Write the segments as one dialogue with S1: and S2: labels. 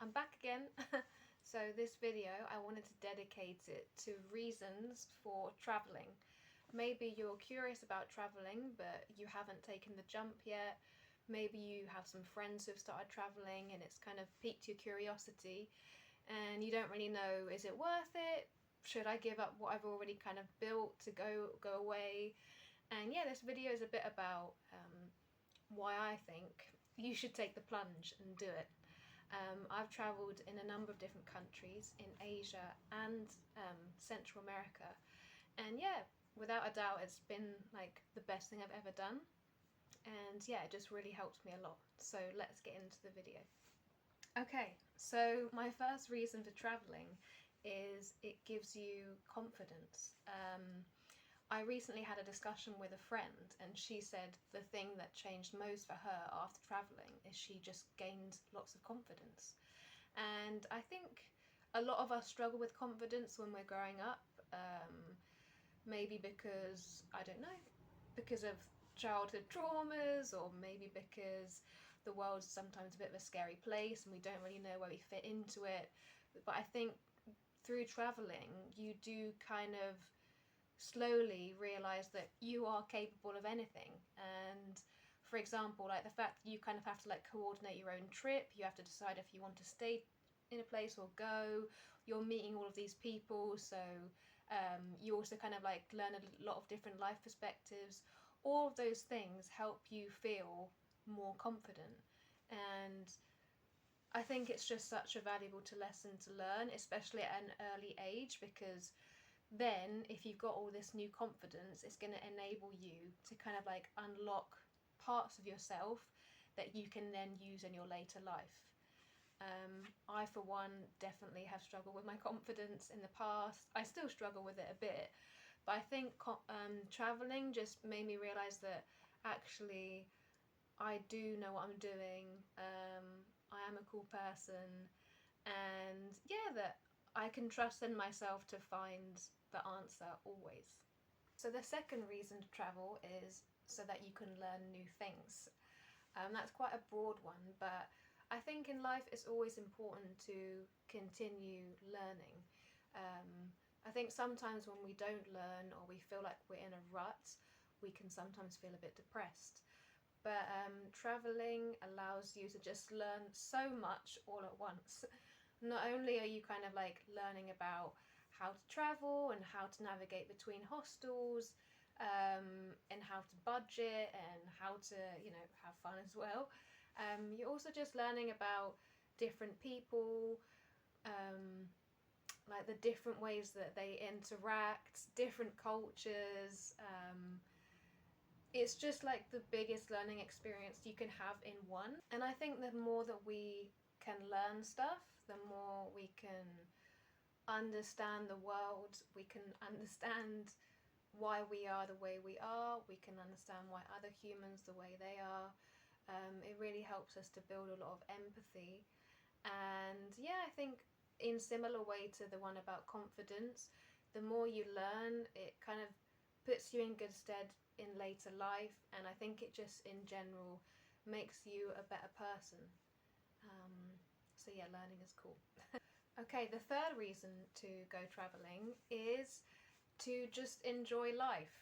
S1: I'm back again. So this video, I wanted to dedicate it to reasons for traveling. Maybe you're curious about traveling, but you haven't taken the jump yet. Maybe you have some friends who've started traveling and it's kind of piqued your curiosity and you don't really know, is it worth it? Should I give up what I've already kind of built to go away? And yeah, this video is a bit about why I think you should take the plunge and do it. I've travelled in a number of different countries in Asia and Central America, and yeah, without a doubt it's been like the best thing I've ever done, and yeah, it just really helped me a lot. So let's get into the video. Okay, so my first reason for travelling is it gives you confidence. I recently had a discussion with a friend and she said the thing that changed most for her after travelling is she just gained lots of confidence. And I think a lot of us struggle with confidence when we're growing up, maybe because, I don't know, because of childhood traumas, or maybe because the world's sometimes a bit of a scary place and we don't really know where we fit into it. But I think through travelling you do kind of slowly realize that you are capable of anything. And for example, like the fact that you kind of have to like coordinate your own trip, you have to decide if you want to stay in a place or go, you're meeting all of these people, so you also kind of like learn a lot of different life perspectives. All of those things help you feel more confident, and I think it's just such a valuable lesson to learn, especially at an early age, because then if you've got all this new confidence, it's going to enable you to kind of like unlock parts of yourself that you can then use in your later life. I, for one, definitely have struggled with my confidence in the past. I still struggle with it a bit, but I think traveling just made me realize that actually I do know what I'm doing. I am a cool person, and yeah, that I can trust in myself to find the answer always. So the second reason to travel is so that you can learn new things. That's quite a broad one, but I think in life it's always important to continue learning. I think sometimes when we don't learn or we feel like we're in a rut, we can sometimes feel a bit depressed. But traveling allows you to just learn so much all at once. Not only are you kind of like learning about how to travel and how to navigate between hostels, and how to budget and how to, have fun as well. You're also just learning about different people, like the different ways that they interact, different cultures. It's just like the biggest learning experience you can have in one. And I think the more that we can learn stuff, the more we can understand the world, we can understand why we are the way we are, we can understand why other humans the way they are. It really helps us to build a lot of empathy. And yeah, I think in similar way to the one about confidence, the more you learn, it kind of puts you in good stead in later life, and I think it just in general makes you a better person. So yeah, learning is cool. Okay, the third reason to go travelling is to just enjoy life.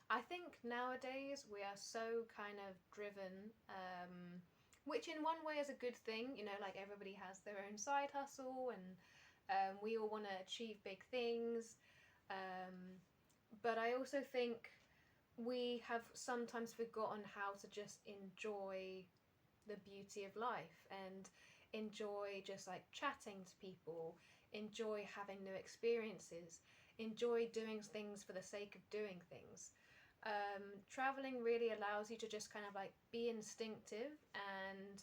S1: I think nowadays we are so kind of driven, which in one way is a good thing, like everybody has their own side hustle and we all want to achieve big things. But I also think we have sometimes forgotten how to just enjoy the beauty of life and enjoy just like chatting to people, enjoy having new experiences, enjoy doing things for the sake of doing things. Traveling really allows you to just kind of like be instinctive, and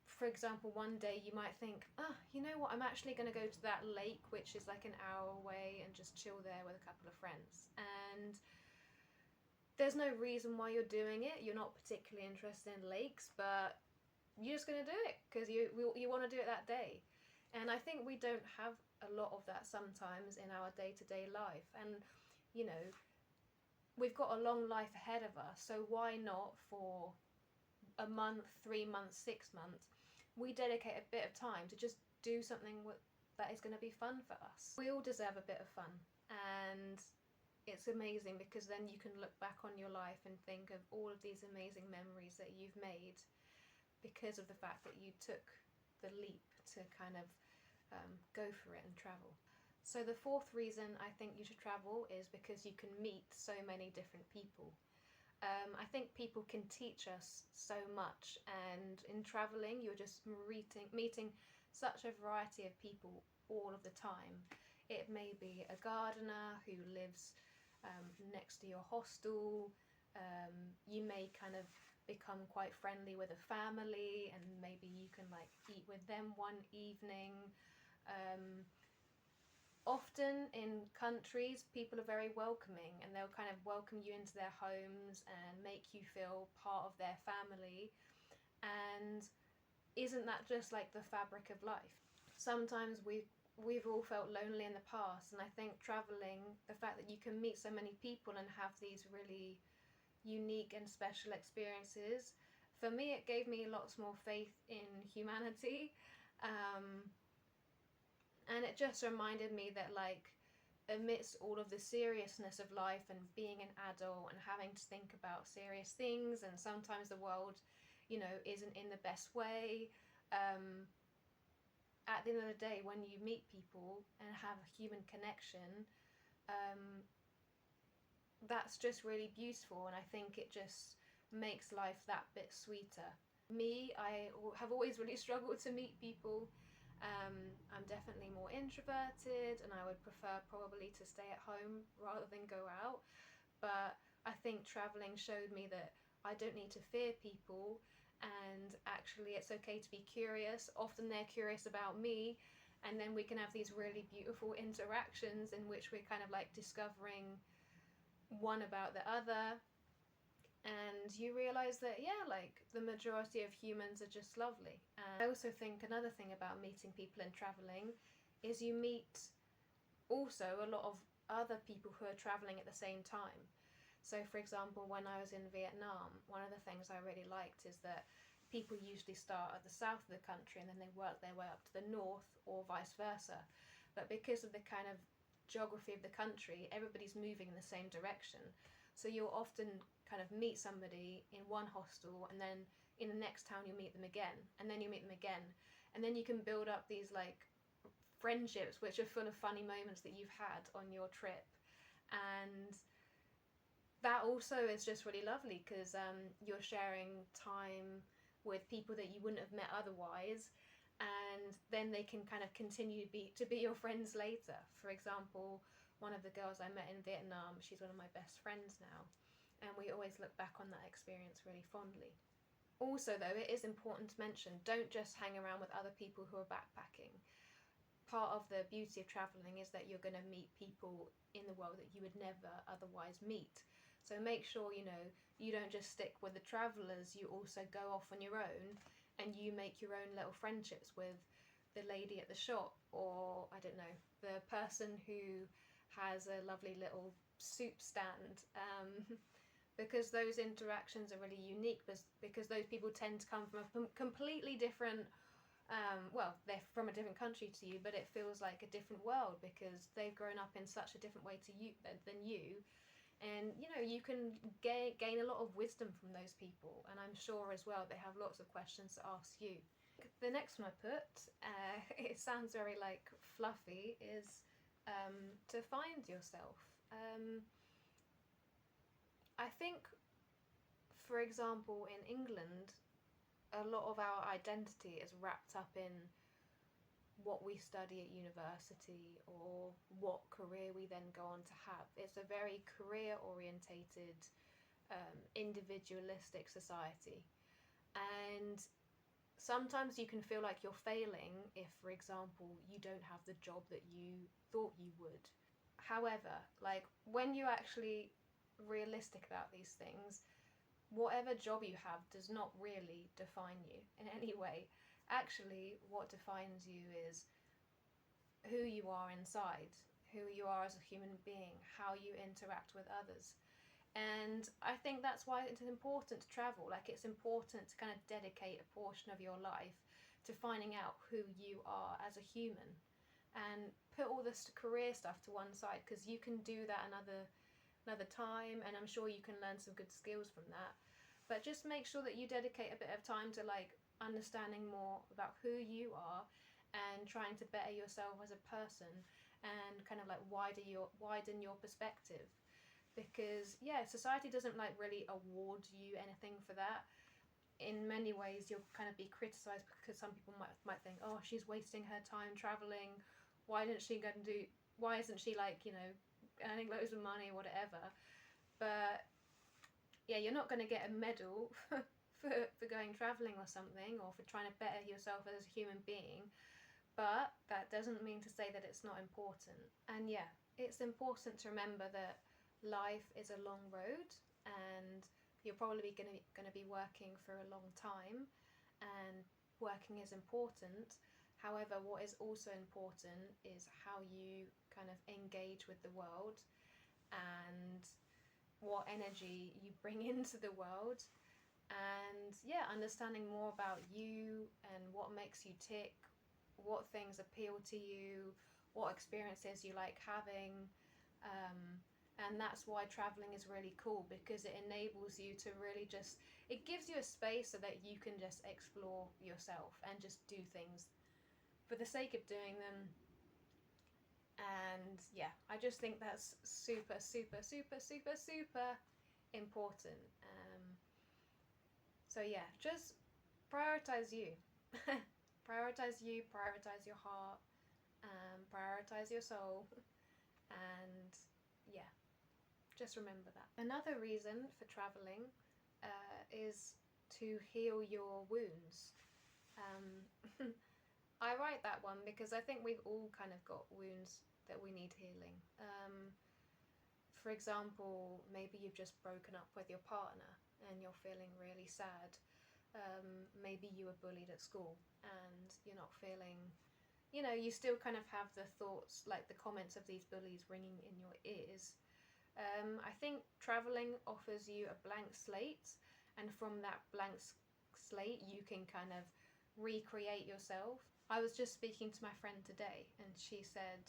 S1: for example, one day you might think, you know what, I'm actually going to go to that lake which is like an hour away and just chill there with a couple of friends. And there's no reason why you're doing it. You're not particularly interested in lakes, but you're just going to do it because you want to do it that day. And I think we don't have a lot of that sometimes in our day-to-day life. And, we've got a long life ahead of us, so why not for a month, 3 months, 6 months, we dedicate a bit of time to just do something that is going to be fun for us. We all deserve a bit of fun, and it's amazing because then you can look back on your life and think of all of these amazing memories that you've made because of the fact that you took the leap to kind of go for it and travel. So the fourth reason I think you should travel is because you can meet so many different people. I think people can teach us so much, and in travelling you're just meeting such a variety of people all of the time. It may be a gardener who lives next to your hostel. You may kind of become quite friendly with a family, and maybe you can like eat with them one evening. Often in countries, people are very welcoming, and they'll kind of welcome you into their homes and make you feel part of their family. And isn't that just like the fabric of life? Sometimes we've all felt lonely in the past, and I think traveling, the fact that you can meet so many people and have these really unique and special experiences, for me it gave me lots more faith in humanity. And it just reminded me that, like, amidst all of the seriousness of life and being an adult and having to think about serious things, and sometimes the world, isn't in the best way, at the end of the day, when you meet people and have a human connection, that's just really beautiful, and I think it just makes life that bit sweeter. Me, I have always really struggled to meet people. I'm definitely more introverted, and I would prefer probably to stay at home rather than go out. But I think traveling showed me that I don't need to fear people, and actually it's okay to be curious. Often they're curious about me, and then we can have these really beautiful interactions in which we're kind of like discovering one about the other. And you realise that, yeah, like, the majority of humans are just lovely. And I also think another thing about meeting people and travelling is you meet also a lot of other people who are travelling at the same time. So for example, when I was in Vietnam, one of the things I really liked is that people usually start at the south of the country and then they work their way up to the north, or vice versa. But because of the kind of geography of the country, everybody's moving in the same direction. So you'll often kind of meet somebody in one hostel, and then in the next town you'll meet them again, and then you meet them again, and then you can build up these like friendships which are full of funny moments that you've had on your trip. And that also is just really lovely because you're sharing time with people that you wouldn't have met otherwise, and then they can kind of continue to be your friends later. For example, one of the girls I met in Vietnam, she's one of my best friends now, and we always look back on that experience really fondly. Also though, it is important to mention, don't just hang around with other people who are backpacking. Part of the beauty of travelling is that you're going to meet people in the world that you would never otherwise meet. So make sure, you don't just stick with the travellers, you also go off on your own and you make your own little friendships with the lady at the shop, or, I don't know, the person who has a lovely little soup stand. Because those interactions are really unique, because those people tend to come from a completely different, they're from a different country to you, but it feels like a different world because they've grown up in such a different way to you than you. And you can gain a lot of wisdom from those people, and I'm sure as well they have lots of questions to ask you. The next one I put, it sounds very like fluffy, is to find yourself. I think, for example, in England, a lot of our identity is wrapped up in what we study at university or what career we then go on to have. It's a very career-orientated, individualistic society. And sometimes you can feel like you're failing if, for example, you don't have the job that you thought you would. However, like, when you're actually realistic about these things, whatever job you have does not really define you in any way. Actually, what defines you is who you are inside, who you are as a human being, how you interact with others. And I think that's why it's important to travel. Like, it's important to kind of dedicate a portion of your life to finding out who you are as a human, and put all this career stuff to one side, because you can do that another time, and I'm sure you can learn some good skills from that. But just make sure that you dedicate a bit of time to like understanding more about who you are and trying to better yourself as a person, and kind of like widen your perspective. Because yeah, society doesn't like really award you anything for that. In many ways you'll kind of be criticized, because some people might think, oh, she's wasting her time traveling, why isn't she like, you know, earning loads of money or whatever. But yeah, you're not going to get a medal for going traveling or something, or for trying to better yourself as a human being. But that doesn't mean to say that it's not important. And yeah, it's important to remember that life is a long road, and you're probably going to be working for a long time, and working is important. However, what is also important is how you kind of engage with the world, and what energy you bring into the world. And yeah, understanding more about you and what makes you tick, what things appeal to you, what experiences you like having. And that's why traveling is really cool, because it enables you to really just, it gives you a space so that you can just explore yourself and just do things for the sake of doing them. And yeah, I just think that's super, super, super, super, super important. So yeah, just prioritize you. Prioritize you, prioritize your heart, prioritize your soul, and yeah, just remember that. Another reason for traveling is to heal your wounds. I write that one because I think we've all kind of got wounds that we need healing. For example, maybe you've just broken up with your partner and you're feeling really sad. Maybe you were bullied at school and you're not feeling, you know, you still kind of have the thoughts, like the comments of these bullies ringing in your ears. I think traveling offers you a blank slate, and from that blank slate you can kind of recreate yourself. I was just speaking to my friend today, and she said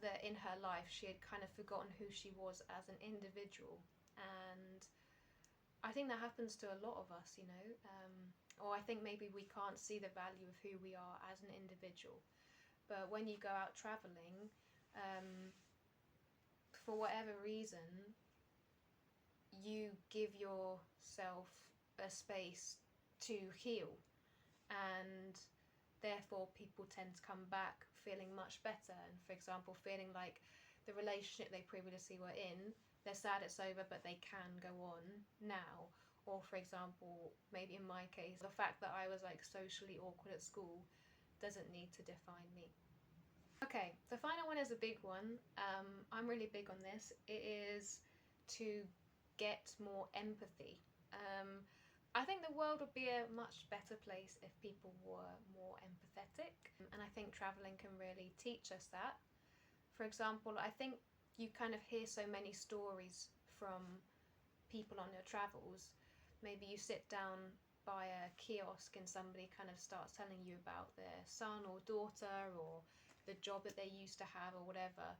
S1: that in her life she had kind of forgotten who she was as an individual, and I think that happens to a lot of us, you know, or I think maybe we can't see the value of who we are as an individual. But when you go out traveling, for whatever reason, you give yourself a space to heal, and therefore people tend to come back feeling much better, and for example feeling like the relationship they previously were in, they're sad it's over, but they can go on now. Or for example, maybe in my case, the fact that I was like socially awkward at school doesn't need to define me. Okay, the final one is a big one. I'm really big on this. It is to get more empathy. I think the world would be a much better place if people were more empathetic, and I think traveling can really teach us that. For example, I think you kind of hear so many stories from people on your travels. Maybe you sit down by a kiosk and somebody kind of starts telling you about their son or daughter, or the job that they used to have, or whatever.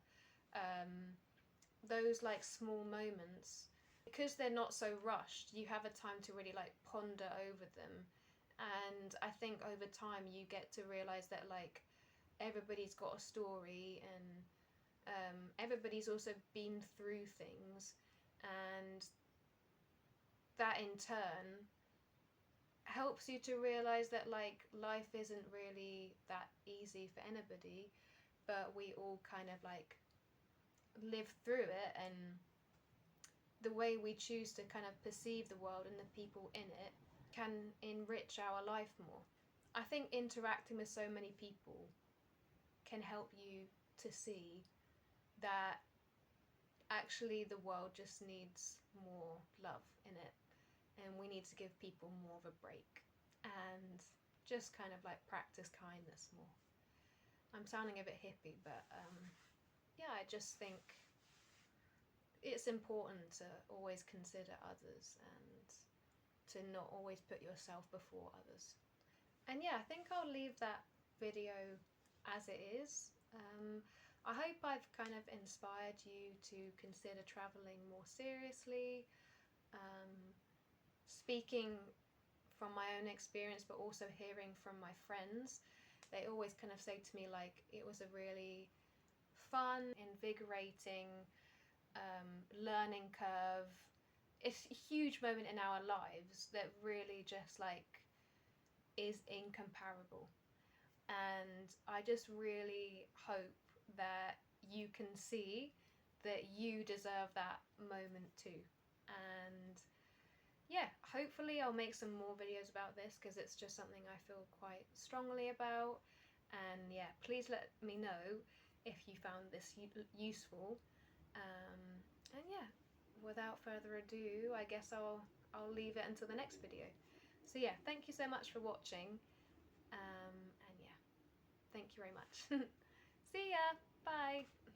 S1: Those like small moments, because they're not so rushed, you have a time to really like ponder over them. And I think over time you get to realize that like everybody's got a story, and everybody's also been through things, and that in turn helps you to realize that like life isn't really that easy for anybody, but we all kind of like live through it, and the way we choose to kind of perceive the world and the people in it can enrich our life more. I think interacting with so many people can help you to see that actually the world just needs more love in it, and we need to give people more of a break, and just kind of like practice kindness more. I'm sounding a bit hippie, but yeah, I just think it's important to always consider others, and to not always put yourself before others. And yeah, I think I'll leave that video as it is. I hope I've kind of inspired you to consider traveling more seriously. Um, Speaking from my own experience, but also hearing from my friends, they always kind of say to me like it was a really fun, invigorating learning curve. It's a huge moment in our lives that really just like is incomparable. And I just really hope that you can see that you deserve that moment too. And yeah, hopefully I'll make some more videos about this because it's just something I feel quite strongly about. And yeah, please let me know if you found this useful. Um, and yeah, without further ado, I guess I'll leave it until the next video. So yeah, thank you so much for watching. And yeah, thank you very much. See ya. Bye.